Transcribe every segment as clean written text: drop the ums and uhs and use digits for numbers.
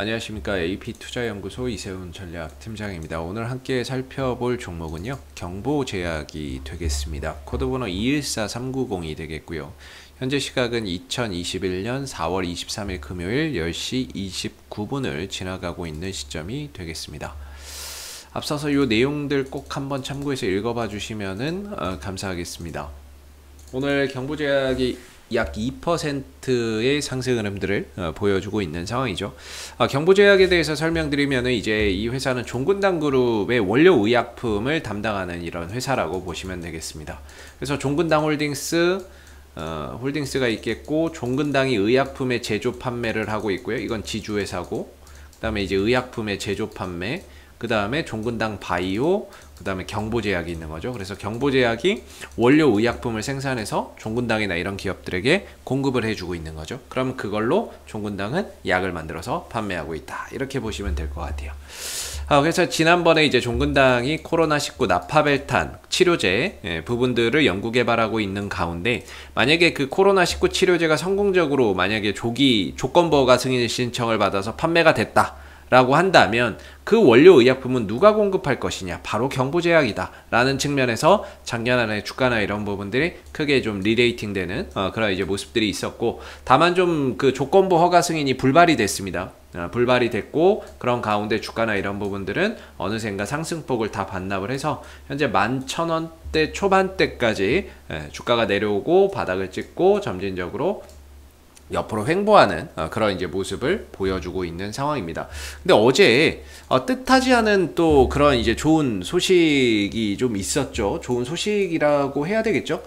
안녕하십니까. AP투자연구소 이세훈 전략팀장입니다. 오늘 함께 살펴볼 종목은요, 경보제약이 되겠습니다. 코드번호 214390이 되겠고요. 현재 시각은 2021년 4월 23일 금요일 10시 29분을 지나가고 있는 시점이 되겠습니다. 앞서서 이 내용들 꼭 한번 참고해서 읽어봐 주시면 감사하겠습니다. 오늘 경보제약이 약 2%의 상승 흐름들을 보여주고 있는 상황이죠. 경보제약에 대해서 설명드리면 이제 이 회사는 종근당 그룹의 원료 의약품을 담당하는 이런 회사라고 보시면 되겠습니다. 그래서 종근당 홀딩스가 있겠고, 종근당이 의약품의 제조 판매를 하고 있고요. 이건 지주회사고, 그 다음에 이제 의약품의 제조 판매, 그 다음에 종근당 바이오, 그 다음에 경보제약이 있는 거죠. 그래서 경보제약이 원료 의약품을 생산해서 종근당이나 이런 기업들에게 공급을 해주고 있는 거죠. 그럼 그걸로 종근당은 약을 만들어서 판매하고 있다, 이렇게 보시면 될 것 같아요. 그래서 지난번에 이제 종근당이 코로나19 나파벨탄 치료제 부분들을 연구개발하고 있는 가운데, 만약에 그 코로나19 치료제가 성공적으로 만약에 조건부 허가 승인 신청을 받아서 판매가 됐다 라고 한다면 그 원료 의약품은 누가 공급할 것이냐? 바로 경보제약이다 라는 측면에서 작년 안에 주가나 이런 부분들이 크게 좀 리레이팅 되는 그런 이제 모습들이 있었고, 다만 좀 그 조건부 허가 승인이 불발이 됐습니다. 불발이 됐고, 그런 가운데 주가나 이런 부분들은 어느샌가 상승폭을 다 반납을 해서 현재 11,000원대 초반대까지 주가가 내려오고 바닥을 찍고 점진적으로 옆으로 횡보하는 그런 이제 모습을 보여주고 있는 상황입니다. 근데 어제 뜻하지 않은 또 그런 이제 좋은 소식이 좀 있었죠. 좋은 소식이라고 해야 되겠죠.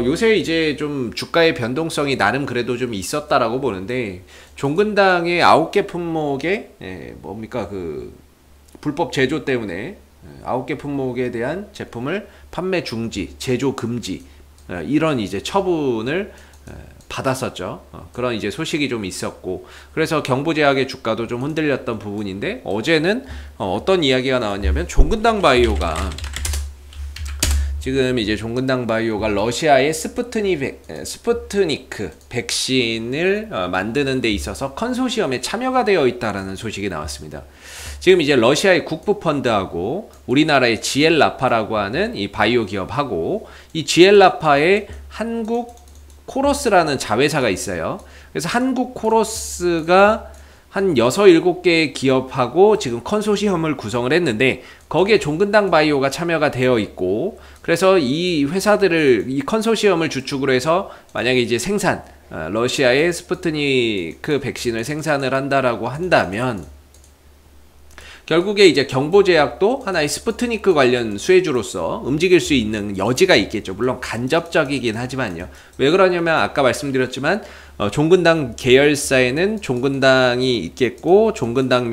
요새 이제 좀 주가의 변동성이 나름 그래도 좀 있었다라고 보는데, 종근당의 9개 품목의 뭡니까 그 불법 제조 때문에 9개 품목에 대한 제품을 판매 중지, 제조 금지, 이런 이제 처분을 받았었죠. 그런 이제 소식이 좀 있었고, 그래서 경보제약의 주가도 좀 흔들렸던 부분인데, 어제는 어떤 이야기가 나왔냐면, 종근당 바이오가 지금 이제 종근당 바이오가 러시아의 스푸트니크 백신을 만드는 데 있어서 컨소시엄에 참여가 되어 있다라는 소식이 나왔습니다. 지금 이제 러시아의 국부펀드하고 우리나라의 GL라파라고 하는 이 바이오 기업하고, 이 GL라파의 한국 코로스라는 자회사가 있어요. 그래서 한국 코로스가 한 6, 7개의 기업하고 지금 컨소시엄을 구성을 했는데, 거기에 종근당 바이오가 참여가 되어 있고, 그래서 이 회사들을, 이 컨소시엄을 주축으로 해서 만약에 이제 러시아의 스푸트니크 백신을 생산을 한다라고 한다면, 결국에 이제 경보제약도 하나의 스푸트니크 관련 수혜주로서 움직일 수 있는 여지가 있겠죠. 물론 간접적이긴 하지만요. 왜 그러냐면 아까 말씀드렸지만 종근당 계열사에는 종근당이 있겠고, 종근당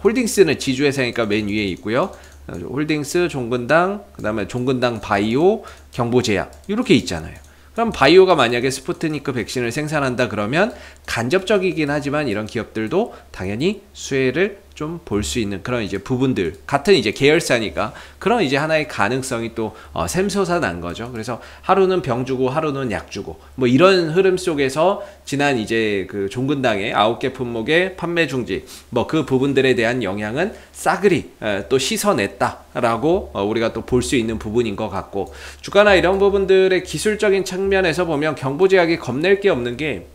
홀딩스는 지주회사니까 맨 위에 있고요. 홀딩스, 종근당, 그 다음에 종근당 바이오, 경보제약, 이렇게 있잖아요. 그럼 바이오가 만약에 스푸트니크 백신을 생산한다 그러면 간접적이긴 하지만 이런 기업들도 당연히 수혜를 좀 볼 수 있는 그런 이제 부분들, 같은 이제 계열사니까 그런 이제 하나의 가능성이 또 샘솟아 난 거죠. 그래서 하루는 병 주고 하루는 약 주고 뭐 이런 흐름 속에서 지난 이제 그 종근당의 9개 품목의 판매 중지, 뭐 그 부분들에 대한 영향은 싸그리 또 씻어냈다라고 우리가 또 볼 수 있는 부분인 것 같고, 주가나 이런 부분들의 기술적인 측면에서 보면 경보제약이 겁낼 게 없는 게,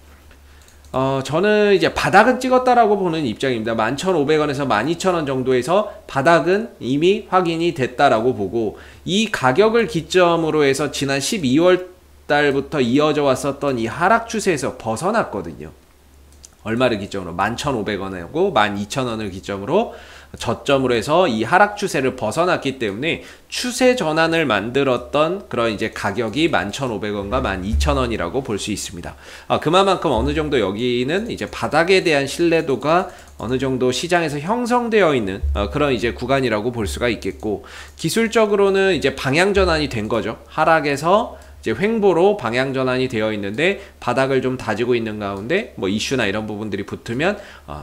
저는 이제 바닥은 찍었다라고 보는 입장입니다. 11,500원에서 12,000원 정도에서 바닥은 이미 확인이 됐다라고 보고, 이 가격을 기점으로 해서 지난 12월 달부터 이어져 왔었던 이 하락 추세에서 벗어났거든요. 얼마를 기점으로? 11,500원하고 12,000원을 기점으로 저점으로 해서 이 하락 추세를 벗어났기 때문에 추세 전환을 만들었던 그런 이제 가격이 11,500원과 12,000원이라고 볼 수 있습니다. 그만큼 어느 정도 여기는 이제 바닥에 대한 신뢰도가 어느 정도 시장에서 형성되어 있는 그런 이제 구간이라고 볼 수가 있겠고, 기술적으로는 이제 방향 전환이 된 거죠. 하락에서 이제 횡보로 방향 전환이 되어 있는데 바닥을 좀 다지고 있는 가운데 뭐 이슈나 이런 부분들이 붙으면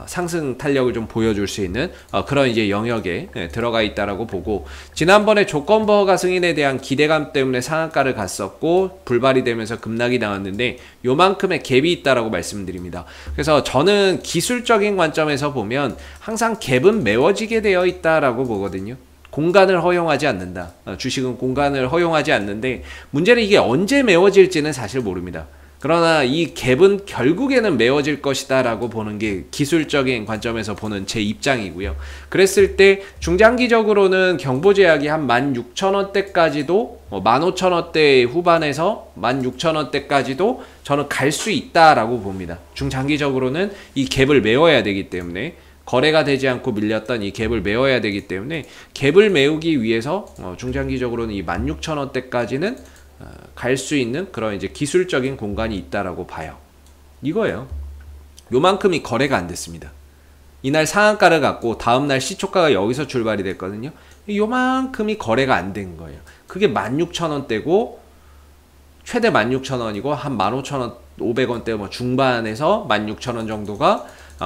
상승 탄력을 좀 보여줄 수 있는 그런 이제 영역에 들어가 있다라고 보고, 지난번에 조건부허가 승인에 대한 기대감 때문에 상한가를 갔었고 불발이 되면서 급락이 나왔는데 요만큼의 갭이 있다라고 말씀드립니다. 그래서 저는 기술적인 관점에서 보면 항상 갭은 메워지게 되어 있다라고 보거든요. 공간을 허용하지 않는다. 주식은 공간을 허용하지 않는데 문제는 이게 언제 메워질지는 사실 모릅니다. 그러나 이 갭은 결국에는 메워질 것이다 라고 보는 게 기술적인 관점에서 보는 제 입장이고요. 그랬을 때 중장기적으로는 경보제약이 한 16,000원대까지도 15,000원대 후반에서 16,000원대까지도 저는 갈 수 있다라고 봅니다. 중장기적으로는 이 갭을 메워야 되기 때문에, 거래가 되지 않고 밀렸던 이 갭을 메워야 되기 때문에 갭을 메우기 위해서 중장기적으로는 이 16,000원대까지는 갈 수 있는 그런 이제 기술적인 공간이 있다라고 봐요. 이거예요. 요만큼이 거래가 안 됐습니다. 이날 상한가를 갖고 다음날 시초가가 여기서 출발이 됐거든요. 요만큼이 거래가 안 된 거예요. 그게 16,000원대고 최대 16,000원이고 한 15,500원대 뭐 중반에서 16,000원 정도가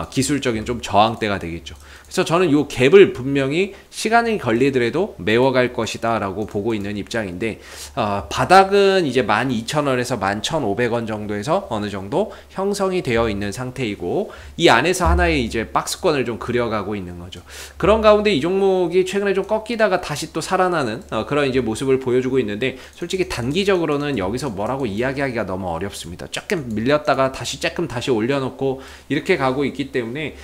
기술적인 좀 저항대가 되겠죠. 그래서 저는 이 갭을 분명히 시간이 걸리더라도 메워갈 것이다 라고 보고 있는 입장인데, 바닥은 이제 12,000원에서 11,500원 정도에서 어느 정도 형성이 되어 있는 상태이고, 이 안에서 하나의 이제 박스권을 좀 그려가고 있는 거죠. 그런 가운데 이 종목이 최근에 좀 꺾이다가 다시 또 살아나는 그런 이제 모습을 보여주고 있는데, 솔직히 단기적으로는 여기서 뭐라고 이야기하기가 너무 어렵습니다. 조금 밀렸다가 조금 다시 올려놓고 이렇게 가고 있기 때문에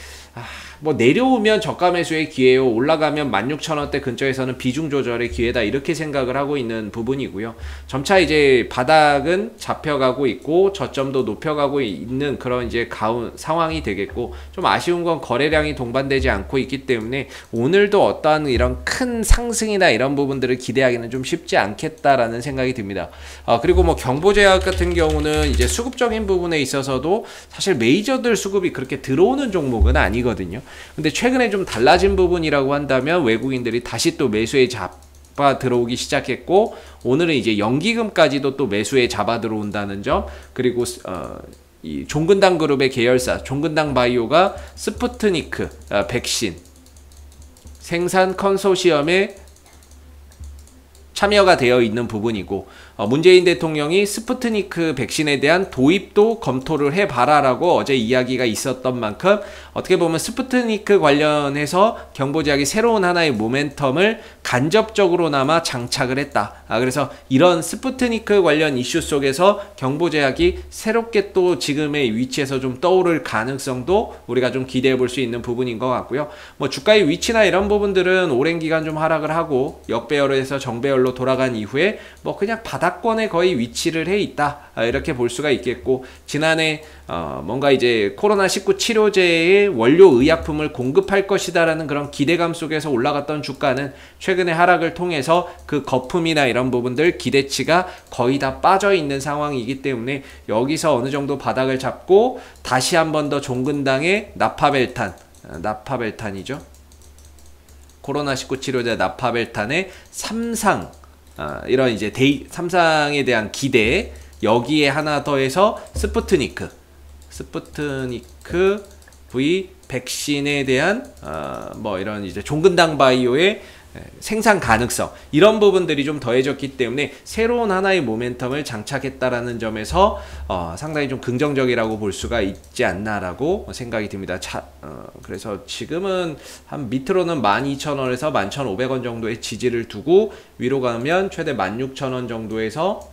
뭐 내려오면 저가 매수의 기회요, 올라가면 16,000원대 근처에서는 비중 조절의 기회다, 이렇게 생각을 하고 있는 부분이고요. 점차 이제 바닥은 잡혀가고 있고 저점도 높여가고 있는 그런 이제 상황이 되겠고, 좀 아쉬운 건 거래량이 동반되지 않고 있기 때문에 오늘도 어떠한 이런 큰 상승이나 이런 부분들을 기대하기는 좀 쉽지 않겠다라는 생각이 듭니다. 그리고 뭐 경보제약 같은 경우는 이제 수급적인 부분에 있어서도 사실 메이저들 수급이 그렇게 들어오는 종목은 아니거든요. 근데 최근에 좀 달라진 부분이라고 한다면 외국인들이 다시 또 매수에 잡아 들어오기 시작했고, 오늘은 이제 연기금까지도 또 매수에 잡아 들어온다는 점, 그리고 이 종근당 그룹의 계열사 종근당 바이오가 스푸트니크 백신 생산 컨소시엄에 참여가 되어 있는 부분이고, 문재인 대통령이 스푸트니크 백신에 대한 도입도 검토를 해봐라라고 어제 이야기가 있었던 만큼, 어떻게 보면 스푸트니크 관련해서 경보제약이 새로운 하나의 모멘텀을 간접적으로나마 장착을 했다. 그래서 이런 스푸트니크 관련 이슈 속에서 경보제약이 새롭게 또 지금의 위치에서 좀 떠오를 가능성도 우리가 좀 기대해 볼 수 있는 부분인 것 같고요. 뭐 주가의 위치나 이런 부분들은 오랜 기간 좀 하락을 하고 역배열에서 정배열로 돌아간 이후에 뭐 그냥 바닥권에 거의 위치를 해 있다, 이렇게 볼 수가 있겠고, 지난해 뭔가 이제 코로나19 치료제의 원료 의약품을 공급할 것이다 라는 그런 기대감 속에서 올라갔던 주가는 최근의 하락을 통해서 그 거품이나 이런 부분들 기대치가 거의 다 빠져 있는 상황이기 때문에 여기서 어느 정도 바닥을 잡고 다시 한 번 더 종근당의 나파벨탄이죠. 코로나19 치료제 나파벨탄의 삼상, 이런 이제 삼상에 대한 기대, 여기에 하나 더해서 스푸트니크 V 백신에 대한 뭐 이런 이제 종근당 바이오의 생산 가능성, 이런 부분들이 좀 더해졌기 때문에 새로운 하나의 모멘텀을 장착했다라는 점에서 상당히 좀 긍정적이라고 볼 수가 있지 않나라고 생각이 듭니다. 그래서 지금은 한 밑으로는 12,000원에서 11,500원 정도의 지지를 두고 위로 가면 최대 16,000원 정도에서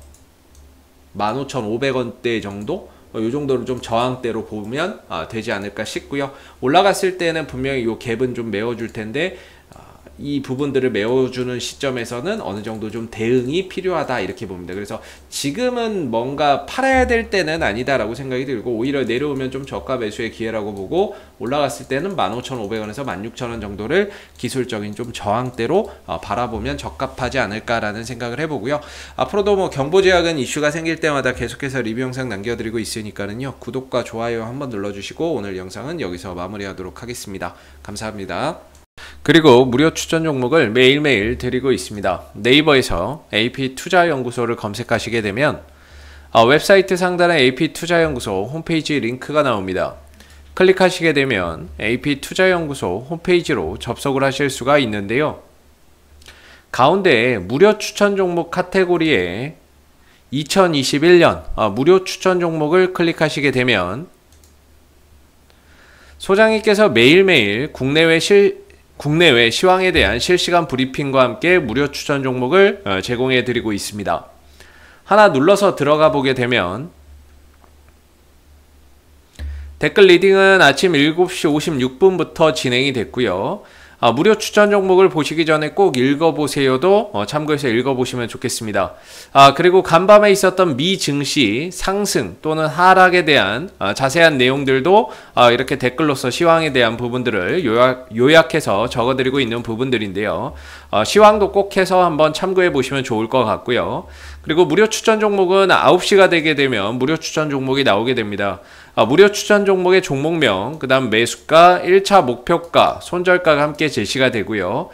15,500원대 정도, 이 정도로 좀 저항대로 보면 되지 않을까 싶고요. 올라갔을 때는 분명히 이 갭은 좀 메워줄 텐데, 이 부분들을 메워주는 시점에서는 어느 정도 좀 대응이 필요하다, 이렇게 봅니다. 그래서 지금은 뭔가 팔아야 될 때는 아니다라고 생각이 들고, 오히려 내려오면 좀 저가 매수의 기회라고 보고, 올라갔을 때는 15,500원에서 16,000원 정도를 기술적인 좀 저항대로 바라보면 적합하지 않을까라는 생각을 해보고요. 앞으로도 뭐 경보제약은 이슈가 생길 때마다 계속해서 리뷰 영상 남겨드리고 있으니까는요, 구독과 좋아요 한번 눌러주시고 오늘 영상은 여기서 마무리하도록 하겠습니다. 감사합니다. 그리고 무료 추천 종목을 매일매일 드리고 있습니다. 네이버에서 AP투자연구소를 검색하시게 되면 웹사이트 상단에 AP투자연구소 홈페이지 링크가 나옵니다. 클릭하시게 되면 AP투자연구소 홈페이지로 접속을 하실 수가 있는데요. 가운데 무료 추천 종목 카테고리에 2021년 무료 추천 종목을 클릭하시게 되면 소장님께서 매일매일 국내외 시황에 대한 실시간 브리핑과 함께 무료 추천 종목을 제공해 드리고 있습니다. 하나 눌러서 들어가 보게 되면 댓글 리딩은 아침 7시 56분부터 진행이 됐고요. 무료 추천 종목을 보시기 전에 꼭 읽어보세요도 참고해서 읽어보시면 좋겠습니다. 그리고 간밤에 있었던 미 증시 상승 또는 하락에 대한 자세한 내용들도 이렇게 댓글로서 시황에 대한 부분들을 요약해서 적어드리고 있는 부분들인데요. 시황도 꼭 해서 한번 참고해 보시면 좋을 것 같고요. 그리고 무료 추천 종목은 9시가 되게 되면 무료 추천 종목이 나오게 됩니다. 무료 추천 종목의 종목명, 그 다음 매수가, 1차 목표가, 손절가가 함께 제시가 되고요.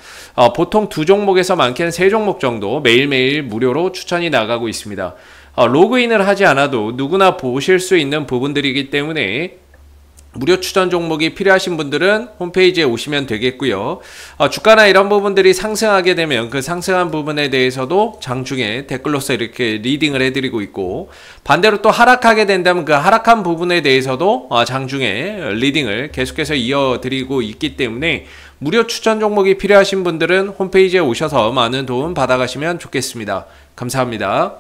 보통 2종목에서 많게는 3종목 정도 매일매일 무료로 추천이 나가고 있습니다. 로그인을 하지 않아도 누구나 보실 수 있는 부분들이기 때문에 무료 추천 종목이 필요하신 분들은 홈페이지에 오시면 되겠고요. 주가나 이런 부분들이 상승하게 되면 그 상승한 부분에 대해서도 장중에 댓글로서 이렇게 리딩을 해드리고 있고, 반대로 또 하락하게 된다면 그 하락한 부분에 대해서도 장중에 리딩을 계속해서 이어드리고 있기 때문에 무료 추천 종목이 필요하신 분들은 홈페이지에 오셔서 많은 도움 받아가시면 좋겠습니다. 감사합니다.